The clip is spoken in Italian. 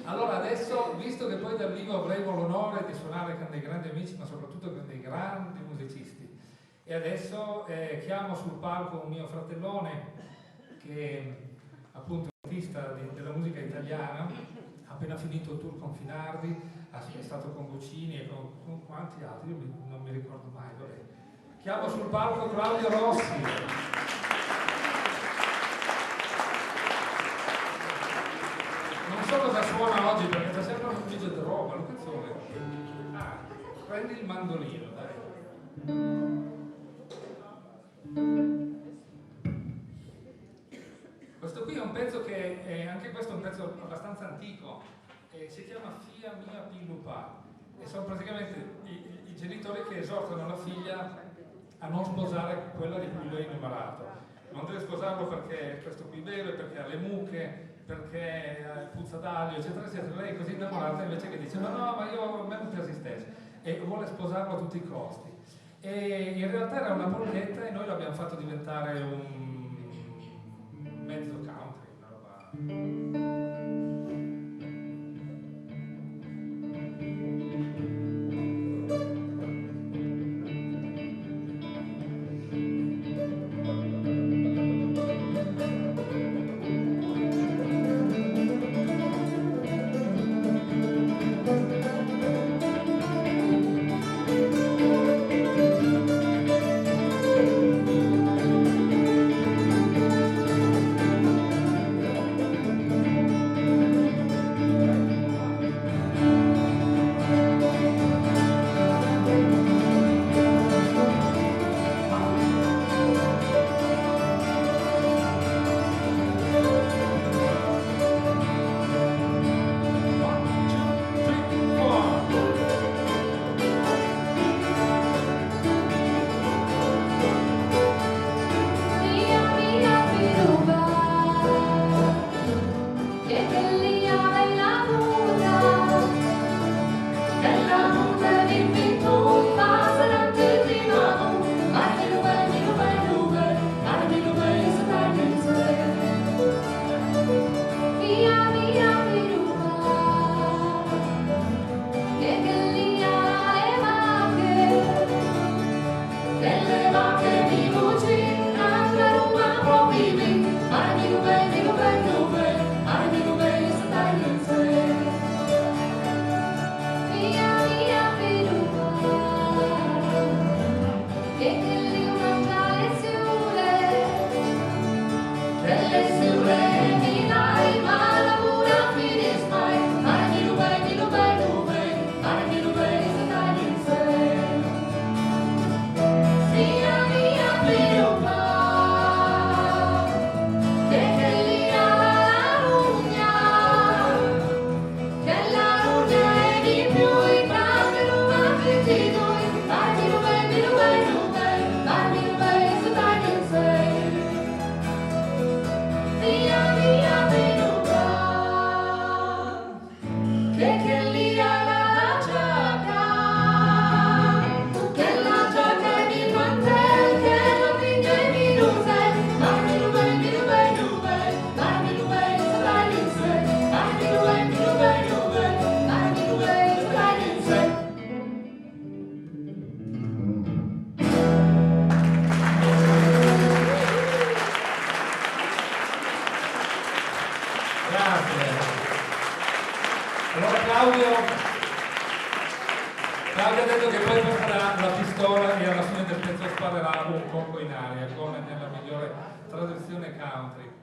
Allora adesso, visto che poi dal vivo avremo l'onore di suonare con dei grandi amici, ma soprattutto con dei grandi musicisti, e adesso chiamo sul palco un mio fratellone che appunto è un artista della musica italiana, ha appena finito il tour con Finardi, è stato con Guccini e con quanti altri, io non mi ricordo mai, vabbè. Chiamo sul palco Claudio Rossi. Non so cosa suona oggi perché c'è sempre un video di roba, lo canzone. Ah, prendi il mandolino, dai. Questo qui è un pezzo che è anche questo è un pezzo abbastanza antico, si chiama Fia mia Pillupa e sono praticamente i genitori che esortano la figlia a non sposare quella di cui lui è innamorato. Non deve sposarlo perché questo qui beve, perché ha le mucche, perché puzza d'aglio, eccetera, eccetera. Lei è così innamorata invece che dice no, ma io a me non piace stesso e vuole sposarlo a tutti i costi. E in realtà era una polchetta e noi l'abbiamo fatto diventare un mezzo country, una roba. Allora Claudio ha detto che poi porterà la pistola e alla fine del pezzo sparerà un poco in aria, come nella migliore tradizione country.